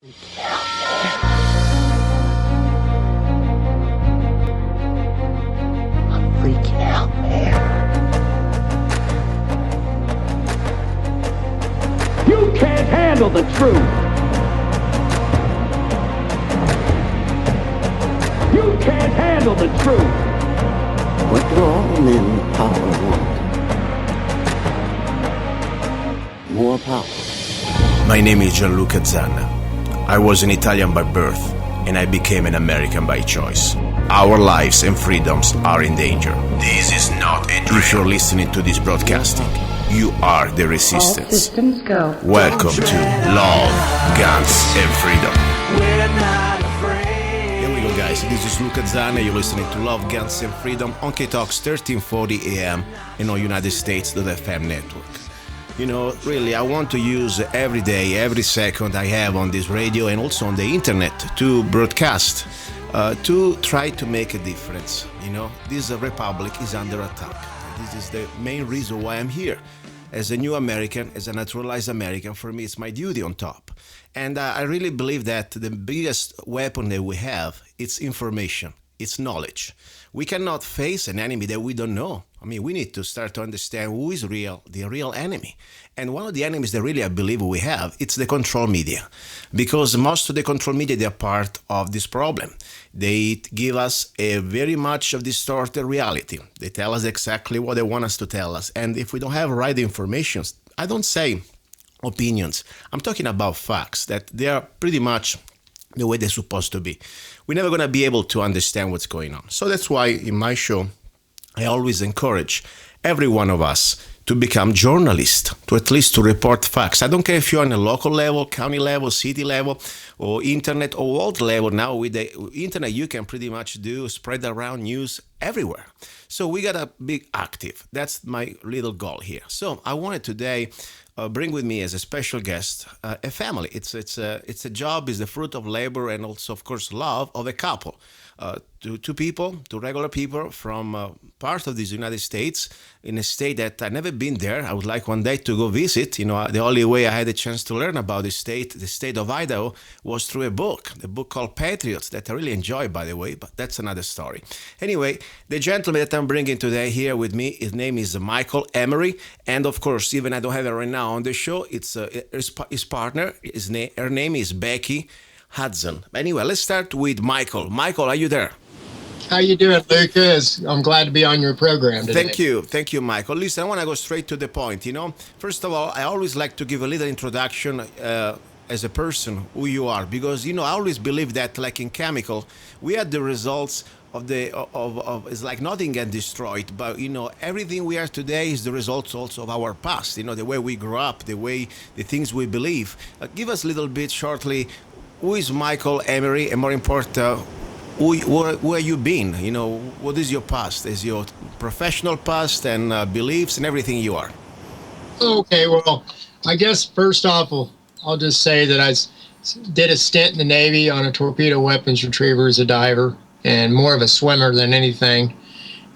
Freaking out, man. You can't handle the truth. You can't handle the truth. What do all men with power want? More power. My name is Luca Zanna. I was an Italian by birth, and I became an American by choice. Our lives and freedoms are in danger. This is not a drill. If you're listening to this broadcasting, you are the resistance. All systems go. Welcome to Love, Guns, and Freedom. Here we go, guys. This is Luca Zanna. You're listening to Love, Guns, and Freedom on K-Talks 1340 AM and on United States.FM network. You know, really, I want to use every day, every second I have on this radio and also on the internet to broadcast, to try to make a difference. You know, this republic is under attack. This is the main reason why I'm here. As a new American, as a naturalized American, for me, it's my duty on top. And I really believe that the biggest weapon that we have, it's information, it's knowledge. We cannot face an enemy that we don't know. I mean, we need to start to understand who is real, the real enemy. And one of the enemies that really I believe we have, it's the control media. Because most of the control media, they are part of this problem. They give us a very much of distorted reality. They tell us exactly what they want us to tell us. And if we don't have right information, I don't say opinions. I'm talking about facts, that they are pretty much the way they're supposed to be. We're never going to be able to understand what's going on. So that's why in my show, I always encourage every one of us to become journalists, to at least to report facts. I don't care if you're on a local level, county level, city level, or internet or world level. Now with the internet, you can pretty much spread around news everywhere. So we got to be active. That's my little goal here. So I wanted today bring with me as a special guest a family. It's a job, is the fruit of labor and also, of course, love of a couple. Two regular people from part of the United States, in a state that I've never been there. I would like one day to go visit. You know, the only way I had a chance to learn about the state of Idaho, was through a book called Patriots, that I really enjoy, by the way, but that's another story. Anyway, the gentleman that I'm bringing today here with me, his name is Michael Emery, and of course, even I don't have it right now on the show, it's his partner, her name is Becky Hudson. Anyway, let's start with Michael. Michael, are you there? How you doing, Luca? I'm glad to be on your program today. Thank you, Michael. Listen, I want to go straight to the point. You know, first of all, I always like to give a little introduction as a person, who you are, because you know I always believe that, like in chemical, we are the results of it's like nothing gets destroyed, but you know everything we are today is the results also of our past. You know, the way we grew up, the things we believe. Give us a little bit shortly. Who is Michael Emery, and more important, where you been? You know, what is your past? Is your professional past and beliefs and everything you are? Okay, well, I guess first off, I'll just say that I did a stint in the Navy on a torpedo weapons retriever as a diver, and more of a swimmer than anything.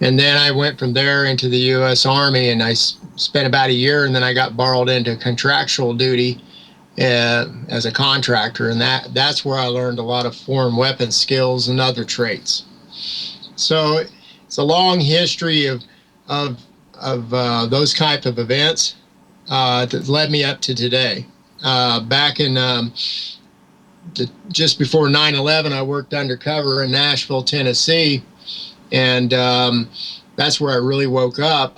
And then I went from there into the U.S. Army, and I spent about a year, and then I got borrowed into contractual duty as a contractor, and that's where I learned a lot of foreign weapons skills and other traits. So it's a long history of those type of events that led me up to today. Back in just before 9/11, I worked undercover in Nashville, Tennessee, and that's where I really woke up.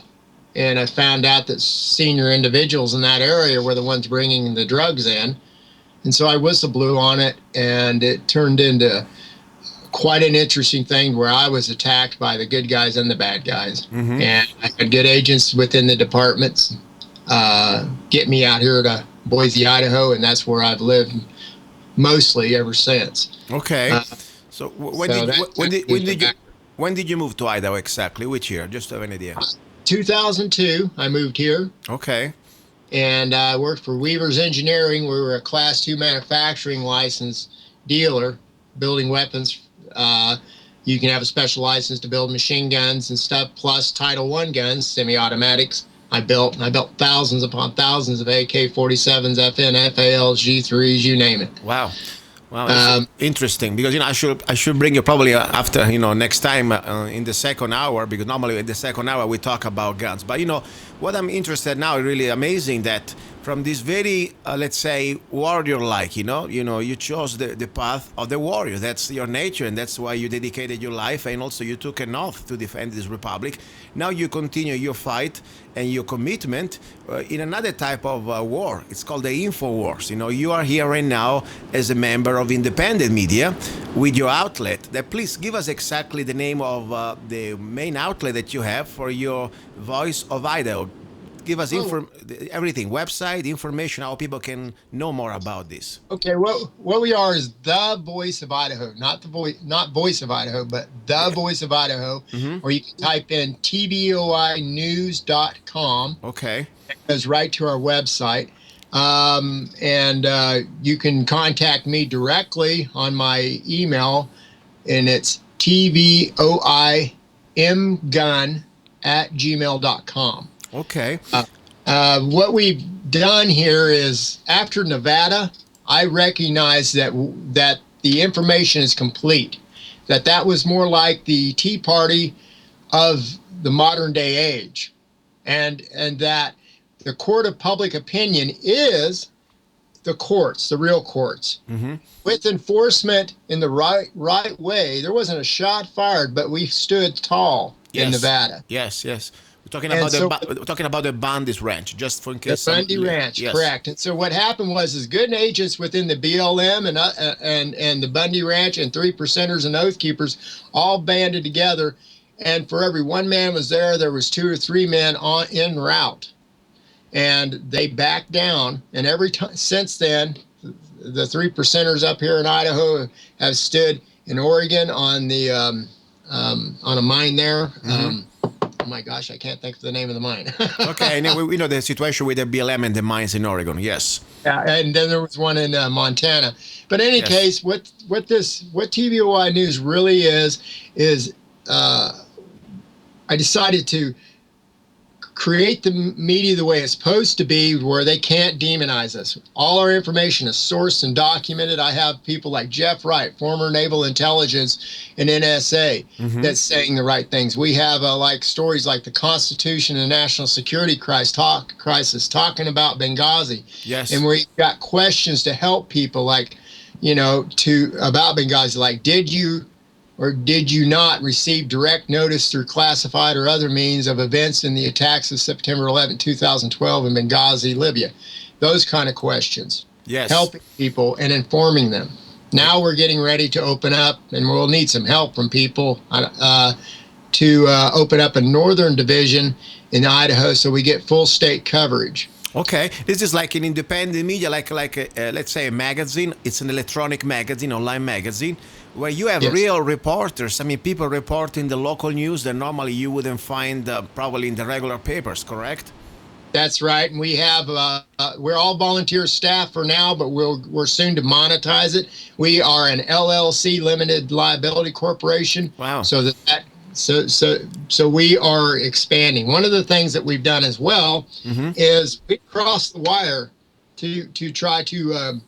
And I found out that senior individuals in that area were the ones bringing the drugs in. And so I whistle blew on it, and it turned into quite an interesting thing where I was attacked by the good guys and the bad guys. Mm-hmm. And I had good agents within the departments get me out here to Boise, Idaho, and that's where I've lived mostly ever since. Okay. When did you move to Idaho exactly? Which year? Just to have an idea. 2002, I moved here. Okay. And I worked for Weaver's Engineering. We were a Class 2 manufacturing license dealer, building weapons. You can have a special license to build machine guns and stuff, plus Title I guns, semi-automatics, I built, and I built thousands upon thousands of AK-47s, FN, FALs, G3s, you name it. Wow. Wow, it's interesting because I should bring you probably after next time in the second hour, because normally in the second hour we talk about guns. But what I'm interested now, really amazing that from this very let's say warrior like you chose the path of the warrior. That's your nature, and that's why you dedicated your life, and also you took an oath to defend this republic. Now you continue your fight and your commitment in another type of war. It's called the info wars. You are here right now as a member of independent media with your outlet. Please give us exactly the name of the main outlet that you have for your Voice of Idaho. Give us everything, website, information, how people can know more about this. Okay, what we are is the Voice of Idaho, not Voice of Idaho, but the Voice of Idaho, or you can type in tboinews.com. Okay. It goes right to our website. And you can contact me directly on my email, and it's tboimgun@gmail.com. Okay. What we've done here is, after Nevada, I recognize that the information is complete. That was more like the Tea Party of the modern day age, and that the court of public opinion is the courts, the real courts. With enforcement in the right way, there wasn't a shot fired, but we stood tall in Nevada. Yes. We're talking about the Bundy's Ranch, just for in case. The Bundy Ranch, correct. And so what happened was, good agents within the BLM and the Bundy Ranch and 3%ers and Oath Keepers all banded together, and for every one man was there was 2 or 3 men en route, and they backed down. And every time since then, the 3%ers up here in Idaho have stood in Oregon on the on a mine there. Oh my gosh, I can't think of the name of the mine. Okay, and we know the situation with the BLM and the mines in Oregon. Yes. Yeah, and then there was one in Montana. But in any case, what TBOI News really is I decided to create the media the way it's supposed to be, where they can't demonize us. All our information is sourced and documented. I have people like Jeff Wright, former Naval Intelligence and NSA, that's saying the right things. We have like stories like the Constitution and National Security crisis talking about Benghazi. Yes. And we've got questions to help people, like, about Benghazi, like, did you or did you not receive direct notice through classified or other means of events in the attacks of September 11, 2012 in Benghazi, Libya? Those kind of questions. Yes. Helping people and informing them. Now we're getting ready to open up, and we'll need some help from people to open up a northern division in Idaho so we get full state coverage. Okay, this is like an independent media, like let's say a magazine. It's an electronic magazine, online magazine, where you have real reporters. I mean, people reporting the local news that normally you wouldn't find probably in the regular papers, correct? That's right, and we have we're all volunteer staff for now, but we're soon to monetize it. We are an LLC, limited liability corporation. Wow! So we are expanding. One of the things that we've done as well is we crossed the wire to try to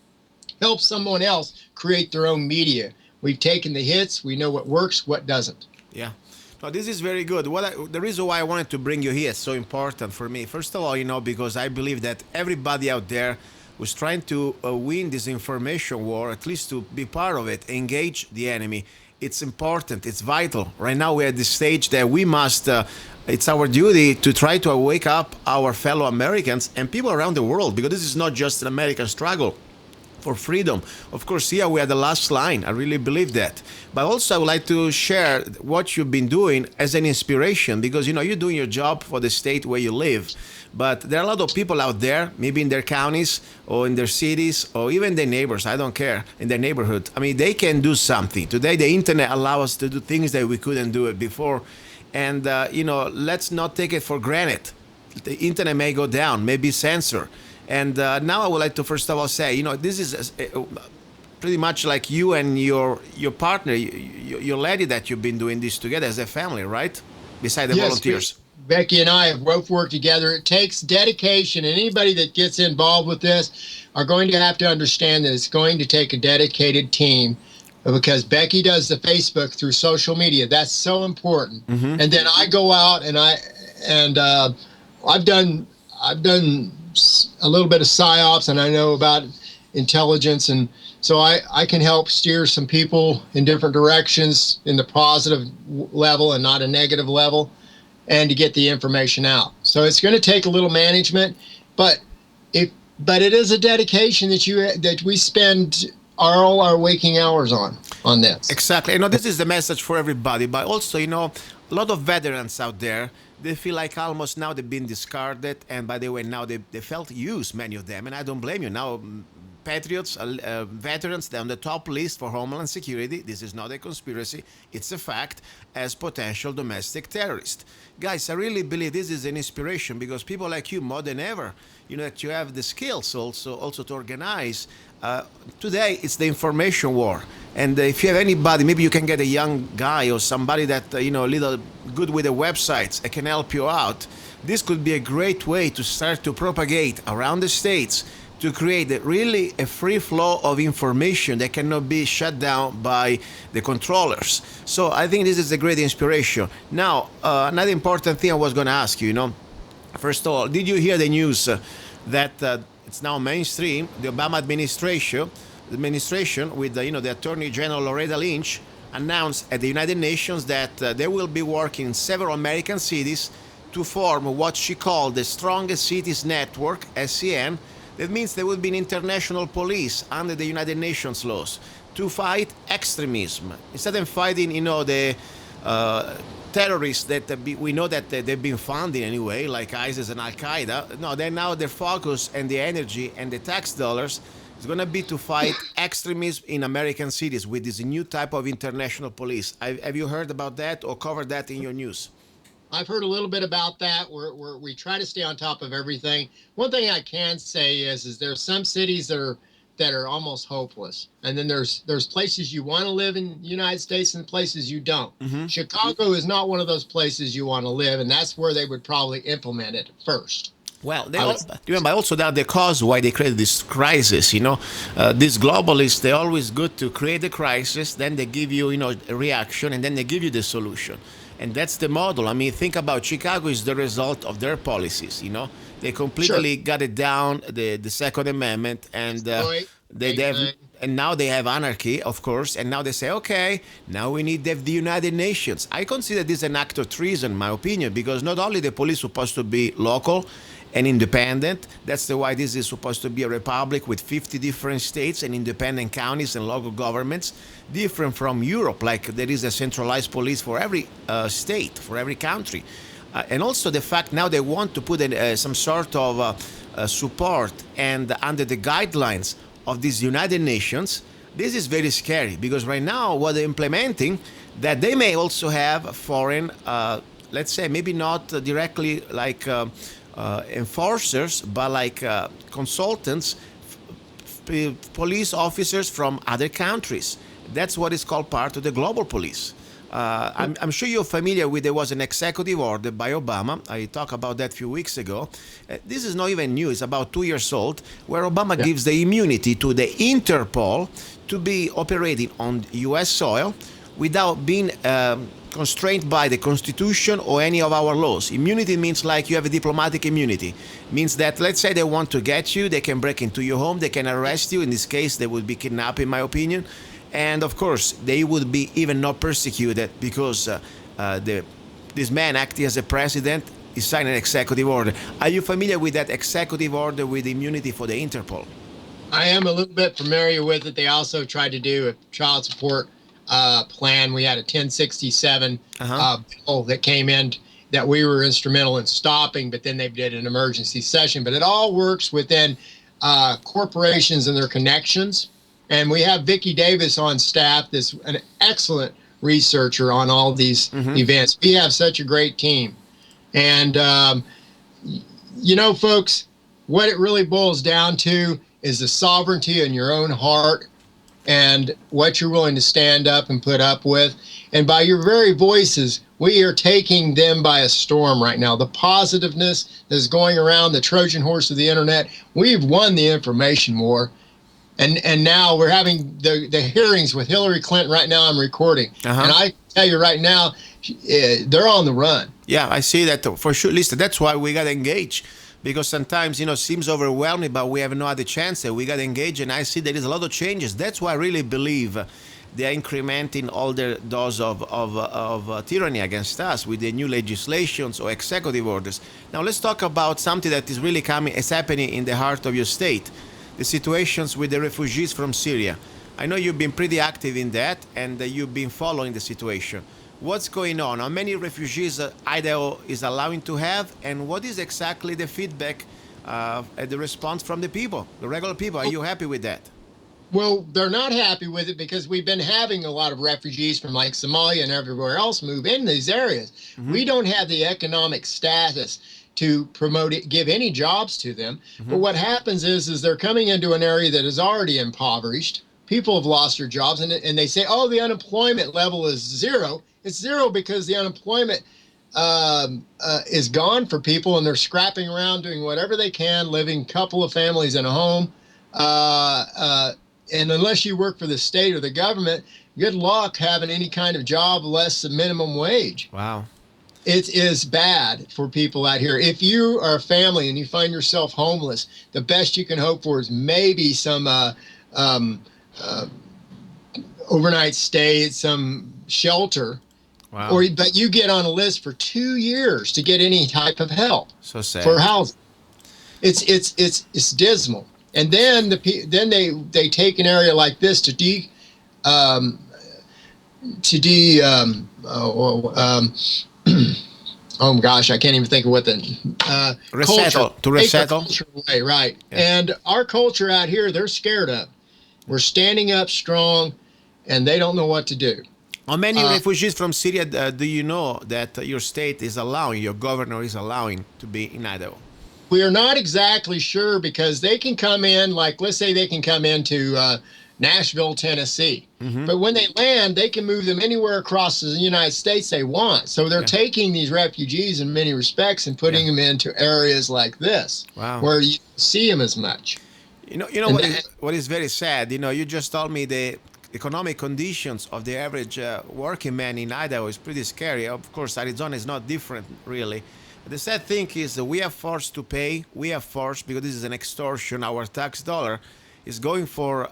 help someone else create their own media. We've taken the hits. We know what works, what doesn't. Yeah. No, this is very good. The reason why I wanted to bring you here is so important for me. First of all, because I believe that everybody out there who's trying to win this information war, at least to be part of it, engage the enemy. It's important. It's vital. Right now, we're at the stage that we must, it's our duty to try to wake up our fellow Americans and people around the world, because this is not just an American struggle for freedom. Of course, here we are the last line. I really believe that. But also, I would like to share what you've been doing as an inspiration, because, you're doing your job for the state where you live. But there are a lot of people out there, maybe in their counties or in their cities or even their neighbors, I don't care, in their neighborhood. I mean, they can do something. Today, the internet allows us to do things that we couldn't do it before. And, let's not take it for granted. The internet may go down, may be censored. And now I would like to first of all say, this is pretty much like you and your partner, your lady, that you've been doing this together as a family, right? Beside the volunteers. Becky and I have both worked together. It takes dedication. And anybody that gets involved with this are going to have to understand that it's going to take a dedicated team because Becky does the Facebook through social media. That's so important. Mm-hmm. And then I go out and I've done a little bit of psyops, and I know about intelligence, and so I can help steer some people in different directions in the positive level and not a negative level, and to get the information out. So it's going to take a little management, but it is a dedication that we spend all our waking hours on this. Exactly. This is the message for everybody, but also, a lot of veterans out there, they feel like almost now they've been discarded, and by the way, now they felt used, many of them, and I don't blame you. Now, patriots, veterans, they're on the top list for Homeland Security. This is not a conspiracy. It's a fact, as potential domestic terrorists. Guys, I really believe this is an inspiration because people like you, more than ever, that you have the skills also to organize. Today, it's the information war. And if you have anybody, maybe you can get a young guy or somebody that, a little good with the websites, that can help you out. This could be a great way to start to propagate around the states to create really a free flow of information that cannot be shut down by the controllers. So I think this is a great inspiration. Now, another important thing I was going to ask you, first of all, did you hear the news that it's now mainstream, the Obama administration with the Attorney General Loretta Lynch announced at the United Nations that they will be working in several American cities to form what she called the Strongest Cities Network, SCN. That means there will be an international police under the United Nations laws to fight extremism. Instead of fighting, the terrorists that we know that they've been funding anyway, like ISIS and Al-Qaeda. No, their focus and the energy and the tax dollars is going to be to fight extremism in American cities with this new type of international police. Have you heard about that or covered that in your news? I've heard a little bit about that. We try to stay on top of everything. One thing I can say is there's some cities that are almost hopeless, and then there's places you want to live in the United States and places you don't. Mm-hmm. Chicago is not one of those places you want to live, and that's where they would probably implement it first. Well, remember also that the cause why they created this crisis, these globalists, they're always good to create a crisis, then they give you, a reaction, and then they give you the solution. And that's the model. I mean, think about Chicago is the result of their policies, They completely got it down, the Second Amendment, and and now they have anarchy, of course, and now they say, okay, now we need the United Nations. I consider this an act of treason, in my opinion, because not only the police supposed to be local and independent, that's why this is supposed to be a republic with 50 different states and independent counties and local governments, different from Europe, like there is a centralized police for every state, for every country. And also the fact now they want to put some sort of support and under the guidelines of these United Nations. This is very scary because right now what they're implementing, that they may also have foreign, let's say maybe not directly like enforcers, but like consultants, police officers from other countries. That's what is called part of the global police. I'm sure you're familiar with there was an executive order by Obama. I talked about that a few weeks ago. This is not even new. It's about 2 years old, where Obama gives the immunity to the Interpol to be operating on U.S. soil without being constrained by the Constitution or any of our laws. Immunity means like you have a diplomatic immunity. Means that, let's say they want to get you, they can break into your home, they can arrest you. In this case, they would be kidnapped, in my opinion. And of course, they would be even not persecuted because this man acting as a president is signing an executive order. Are you familiar with that executive order with immunity for the Interpol? I am a little bit familiar with it. They also tried to do a child support plan. We had a 1067 bill that came in that we were instrumental in stopping, but then they did an emergency session. But it all works within corporations and their connections. And we have Vicki Davis on staff, an excellent researcher on all these events. We have such a great team. And, folks, what it really boils down to is the sovereignty in your own heart and what you're willing to stand up and put up with. And by your very voices, we are taking them by a storm right now. The positiveness that's going around, the Trojan horse of the internet, we've won the information war. And now we're having the hearings with Hillary Clinton right now. I'm recording. And I tell you right now, they're on the run. Yeah, I see that for sure. Listen, that's why we got to engage. Because sometimes, it seems overwhelming, but we have no other chance. We got to engage, and I see there is a lot of changes. That's why I really believe they're incrementing all their dose of tyranny against us with the new legislations or executive orders. Now, let's talk about something that is really it's happening in the heart of your state, the situations with the refugees from Syria. I know you've been pretty active in that, and you've been following the situation. What's going on? How many refugees Idaho is allowing to have, and what is exactly the feedback, the response from the people, the regular people? Are you happy with that? Well, they're not happy with it because we've been having a lot of refugees from like Somalia and everywhere else move in these areas. We don't have the economic status to promote it, give any jobs to them. But what happens is they're coming into an area that is already impoverished. People have lost their jobs, and they say, oh, the unemployment level is zero. It's zero because the unemployment is gone for people, and they're scrapping around doing whatever they can, living a couple of families in a home. And unless you work for the state or the government, good luck having any kind of job less than minimum wage. Wow. It is bad for people out here. If you are a family and you find yourself homeless, the best you can hope for is maybe some overnight stay at some shelter. Wow. But you get on a list for 2 years to get any type of help. So sad. For housing. It's dismal. And then they take an area like this to oh gosh, I can't even think of what the resettle. To resettle. Away, right. Yeah. And our culture out here, they're scared of. We're standing up strong, and they don't know what to do. How many refugees from Syria do you know that your state is allowing, your governor is allowing to be in Idaho? We are not exactly sure because they can come in, like let's say they can come into Nashville, Tennessee. But when they land, they can move them anywhere across the United States they want. So they're taking these refugees in many respects and putting them into areas like this, where you see them as much. You know what is very sad? You just told me the economic conditions of the average working man in Idaho is pretty scary. Of course, Arizona is not different, really. But the sad thing is that we are forced to pay. We are forced, because this is an extortion. Our tax dollar is going for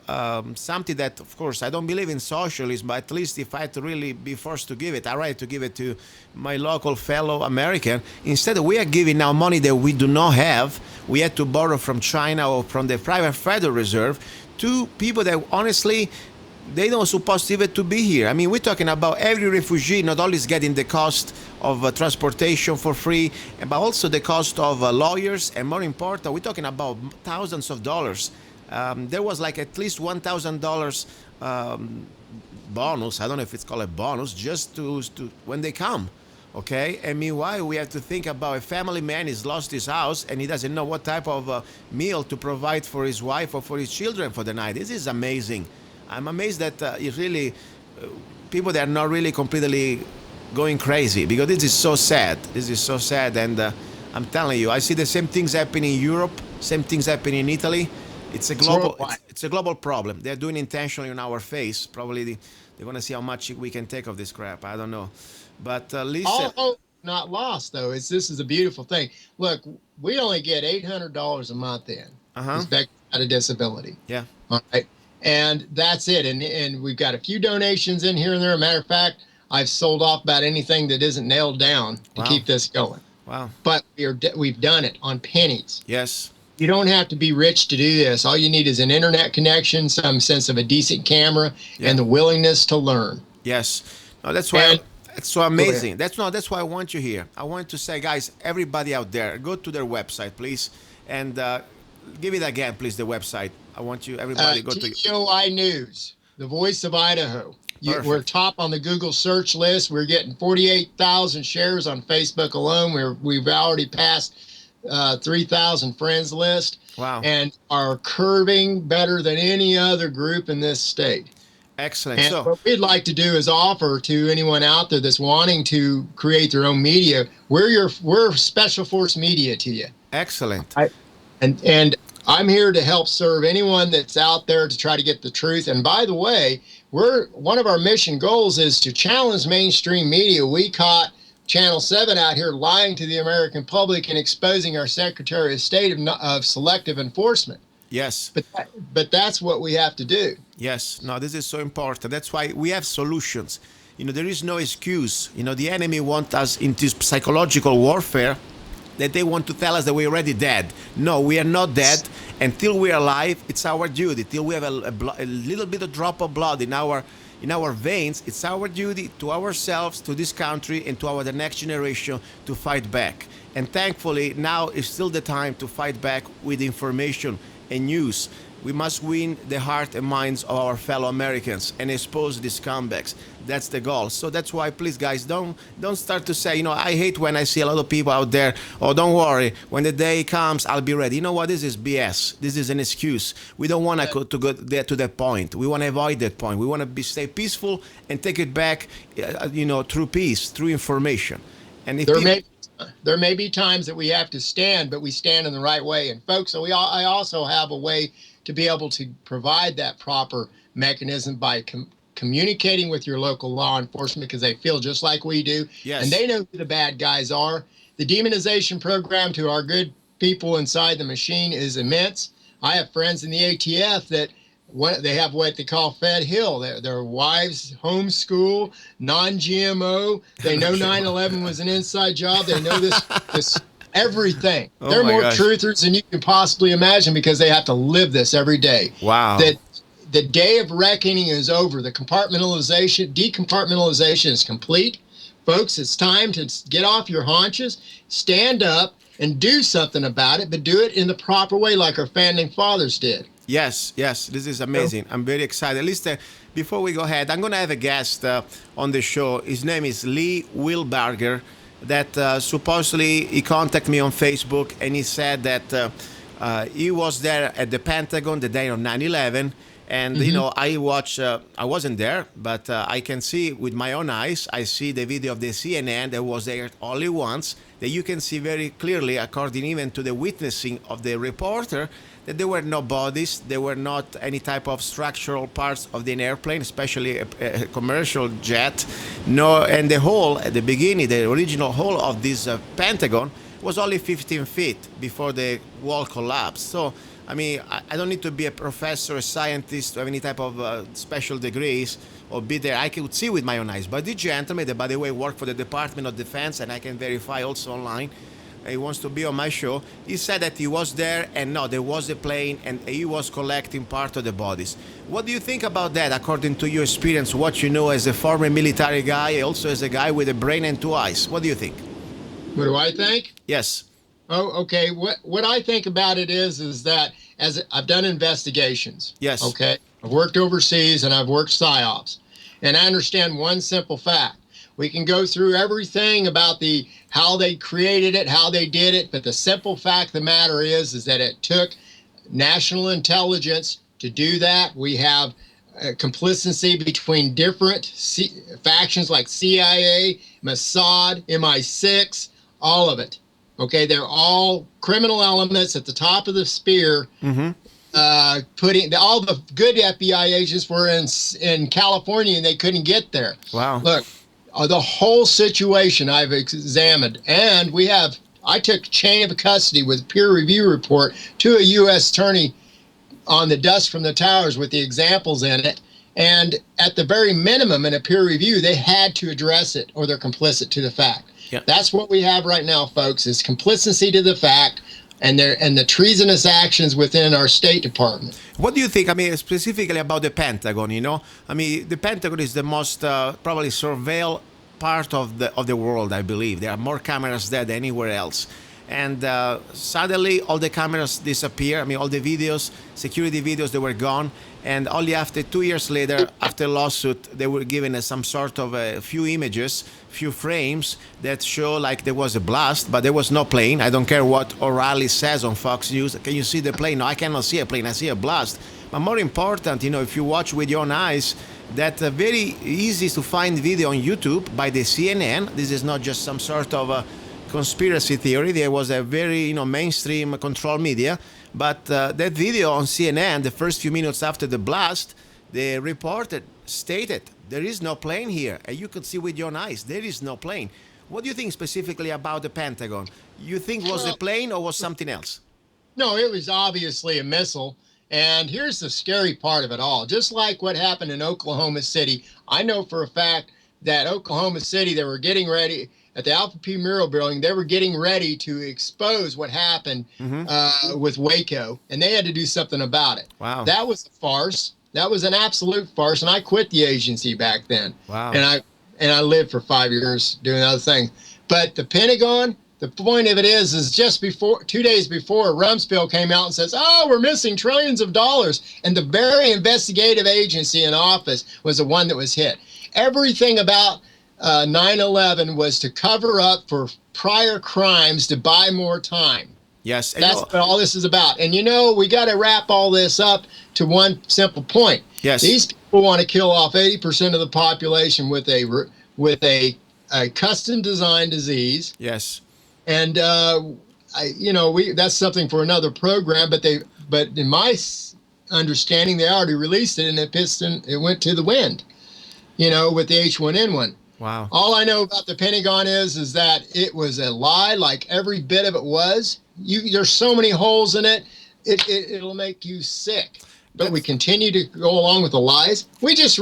something that, of course, I don't believe in socialism, but at least if I had to really be forced to give it, I rather to give it to my local fellow American. Instead, we are giving now money that we do not have. We had to borrow from China or from the private Federal Reserve to people that honestly, they don't supposed even to be here. I mean, we're talking about every refugee not only is getting the cost of transportation for free, but also the cost of lawyers, and more important, we're talking about thousands of dollars. There was like at least $1,000 bonus. I don't know if it's called a bonus, just to when they come. Okay, and meanwhile we have to think about a family man has lost his house and he doesn't know what type of meal to provide for his wife or for his children for the night. This is amazing. I'm amazed that it's really people that are not really completely going crazy, because this is so sad. This is so sad, and I'm telling you, I see the same things happening in Europe, same things happening in Italy. It's a global problem. They're doing intentionally on our face. Probably they're going to see how much we can take of this crap. I don't know, but listen. All hope not lost, though. This is a beautiful thing. Look, we only get $800 a month in. Respect out of disability. Yeah. All right. And that's it. And we've got a few donations in here and there. As a matter of fact, I've sold off about anything that isn't nailed down to keep this going. Wow. But we've done it on pennies. Yes. You don't have to be rich to do this. All you need is an internet connection, some sense of a decent camera, and the willingness to learn. Yes. No, that's why it's so amazing. That's why I want you here. I want to say, guys, everybody out there, go to their website, please, and give it again, please, the website. I want you, everybody, go to TOI News, the voice of Idaho. We're top on the Google search list. We're getting 48,000 shares on Facebook alone. We've already passed 3,000 friends list. Wow. and are curving better than any other group in this state. Excellent. And So, what we'd like to do is offer to anyone out there that's wanting to create their own media, we're special force media to you. excellent. And I'm here to help serve anyone that's out there to try to get the truth. And by the way, one of our mission goals is to challenge mainstream media. We caught Channel 7 out here lying to the American public and exposing our Secretary of State of selective enforcement. Yes. But that's what we have to do. Yes. No, this is so important. That's why we have solutions. There is no excuse. The enemy wants us into psychological warfare, that they want to tell us that we're already dead. No, we are not dead. Until we are alive, it's our duty. Till we have a little bit of drop of blood in our veins, it's our duty to ourselves, to this country, and to the next generation to fight back. And thankfully, now is still the time to fight back with information and news. We must win the heart and minds of our fellow Americans and expose these comebacks. That's the goal. So that's why, please, guys, don't start to say, I hate when I see a lot of people out there, oh, don't worry, when the day comes, I'll be ready. You know what? This is BS. This is an excuse. We don't want to go there to that point. We want to avoid that point. We want to stay peaceful and take it back, through peace, through information. And if there may be times that we have to stand, but we stand in the right way. And folks, I also have a way to be able to provide that proper mechanism by communicating with your local law enforcement, because they feel just like we do. Yes. And they know who the bad guys are. The demonization program to our good people inside the machine is immense. I have friends in the ATF that they have what they call Fed Hill. Their wives homeschool, non-GMO. They know 9/11 was an inside job. They know this everything. Oh, they're more gosh. truthers than you can possibly imagine, because they have to live this every day. Wow. That the day of reckoning is over. The decompartmentalization is complete. Folks, it's time to get off your haunches, stand up, and do something about it, but do it in the proper way, like our founding fathers did. Yes, this is amazing. I'm very excited. At least before we go ahead, I'm going to have a guest on the show. His name is Lee Wilbarger, that supposedly he contacted me on Facebook, and he said that he was there at the Pentagon the day of 9/11. And, I wasn't there, but I can see with my own eyes. I see the video of the CNN that was aired only once, that you can see very clearly, according even to the witnessing of the reporter, that there were no bodies, there were not any type of structural parts of the airplane, especially a commercial jet. No, and the hole at the beginning, the original hole of this Pentagon was only 15 feet before the wall collapsed. So, I don't need to be a professor, a scientist, to have any type of special degrees or be there. I could see with my own eyes. But the gentleman, that by the way worked for the Department of Defense, and I can verify also online, he wants to be on my show, he said that he was there, and no, there was a plane, and he was collecting part of the bodies. What do you think about that, according to your experience, what you know as a former military guy, also as a guy with a brain and two eyes? What do you think? What do I think? Yes. Oh, okay. What I think about it is that, as I've done investigations. Yes. Okay. I've worked overseas and I've worked psyops, and I understand one simple fact. We can go through everything about how they created it, how they did it, but the simple fact of the matter is that it took national intelligence to do that. We have complicity between different factions like CIA, Mossad, MI6, all of it. Okay, they're all criminal elements at the top of the spear. Mm-hmm. All the good FBI agents were in California, and they couldn't get there. Wow! Look, the whole situation I've examined, and I took chain of custody with peer review report to a U.S. attorney on the dust from the towers with the examples in it. And at the very minimum, in a peer review, they had to address it, or they're complicit to the fact. Yeah. That's what we have right now, folks, is complicity to the fact and the treasonous actions within our State Department. What do you think, specifically about the Pentagon, the Pentagon is the most probably surveilled part of the world, I believe. There are more cameras there than anywhere else. And suddenly all the cameras disappear. All the videos, security videos, they were gone. And only after 2 years later, after a lawsuit, they were given some sort of a few images, few frames that show like there was a blast, but there was no plane. I don't care what O'Reilly says on Fox News. Can you see the plane? No, I cannot see a plane. I see a blast. But more important, if you watch with your own eyes, that very easy to find video on YouTube by the CNN. This is not just some sort of a conspiracy theory. There was a very mainstream control media, but that video on CNN, the first few minutes after the blast, the reporter stated there is no plane here, and you could see with your own eyes there is no plane. What do you think specifically about the Pentagon? You think was a plane or was something else? No, it was obviously a missile. And here's the scary part of it all. Just like what happened in Oklahoma City, I know for a fact that Oklahoma City, they were getting ready at the Alpha P Mural Building. They were getting ready to expose what happened with Waco, and they had to do something about it. Wow. That was a farce. That was an absolute farce, and I quit the agency back then. Wow. And I lived for 5 years doing other things. But the Pentagon, the point of it is just before, 2 days before, Rumsfeld came out and says, oh, we're missing trillions of dollars. And the very investigative agency in office was the one that was hit. Everything about 9/11 was to cover up for prior crimes to buy more time. Yes. That's what all this is about. And we got to wrap all this up to one simple point. Yes. These people want to kill off 80% of the population with a custom designed disease. Yes. And that's something for another program. But in my understanding, they already released it, and it went to the wind. With the H1N1. Wow. All I know about the Pentagon is that it was a lie, like every bit of it was. There's so many holes in it, it'll make you sick. But we continue to go along with the lies. We just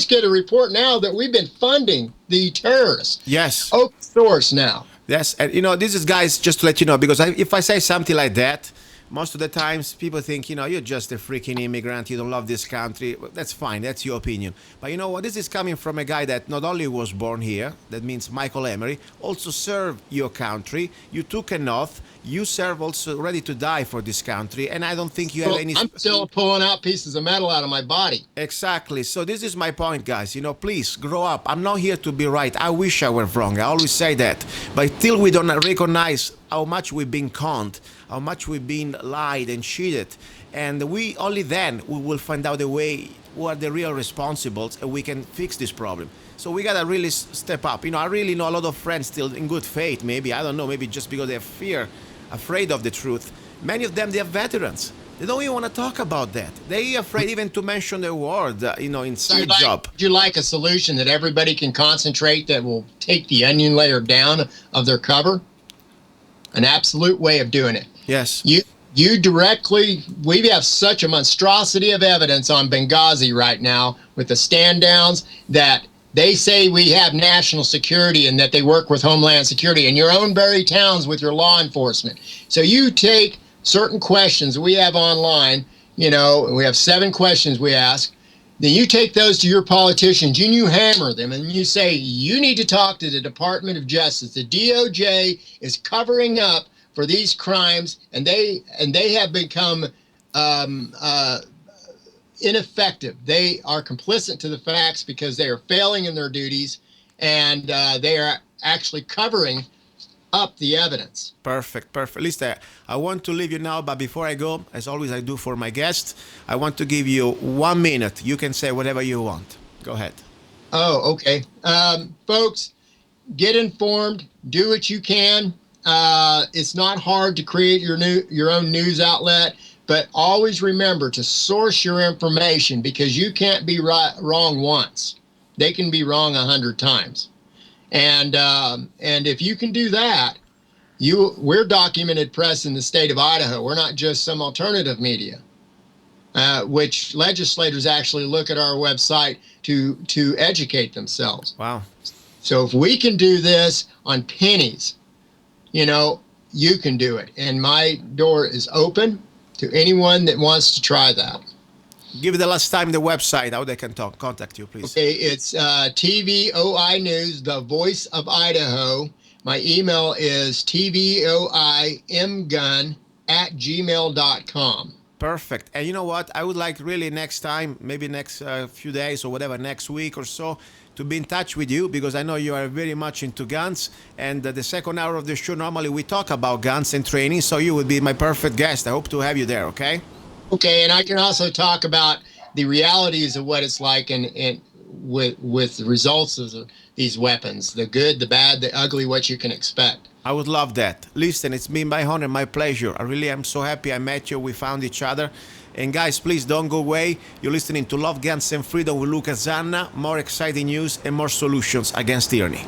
get a report now that we've been funding the terrorists. Yes. Open source now. Yes, and this is, guys, just to let you know, because if I say something like that, most of the times people think, you're just a freaking immigrant, you don't love this country. Well, that's fine, that's your opinion. But you know what, this is coming from a guy that not only was born here, that means Michael Emery, also served your country. You took an oath, you serve also ready to die for this country, and I don't think you have any... I'm still pulling out pieces of metal out of my body. Exactly. So this is my point, guys. Please grow up. I'm not here to be right. I wish I were wrong. I always say that. But till we don't recognize how much we've been conned, how much we've been lied and cheated, and only then we will find out a way who are the real responsibles, and we can fix this problem. So we gotta really step up. I really know a lot of friends still in good faith. Maybe, I don't know, maybe just because they have afraid of the truth. Many of them, they are veterans. They don't even want to talk about that. They're afraid even to mention the word, inside job. Would you like a solution that everybody can concentrate that will take the onion layer down of their cover? An absolute way of doing it. Yes. We have such a monstrosity of evidence on Benghazi right now with the stand downs that they say we have national security and that they work with Homeland Security in your own very towns with your law enforcement. So you take certain questions we have online, we have 7 questions we ask. Then you take those to your politicians and you hammer them and you say, you need to talk to the Department of Justice. The DOJ is covering up for these crimes, and they have become ineffective. They are complicit to the facts because they are failing in their duties, and they are actually covering up the evidence. Perfect. Listen, I want to leave you now, but before I go, as always I do for my guests, I want to give you 1 minute. You can say whatever you want. Go ahead. Oh, okay. Folks, get informed. Do what you can. It's not hard to create your own news outlet, but always remember to source your information, because you can't be wrong once. They can be wrong 100 times. And if you can do that, we're documented press in the state of Idaho. We're not just some alternative media, which legislators actually look at our website to educate themselves. Wow. So if we can do this on pennies, you can do it. And my door is open to anyone that wants to try that. Give the last time the website, how they can contact you, please. Okay, it's TVOI News, the Voice of Idaho. My email is tvoimgun@gmail.com. Perfect. And you know what? I would like really next time, maybe next few days or whatever, next week or so, to be in touch with you because I know you are very much into guns. And the second hour of the show, normally we talk about guns and training. So you would be my perfect guest. I hope to have you there. Okay. Okay, and I can also talk about the realities of what it's like and with the results of these weapons, the good, the bad, the ugly, what you can expect. I would love that. Listen, it's been my honor, my pleasure. I really am so happy I met you. We found each other. And guys, please don't go away. You're listening to Love, Guns and Freedom with Luca Zanna. More exciting news and more solutions against tyranny.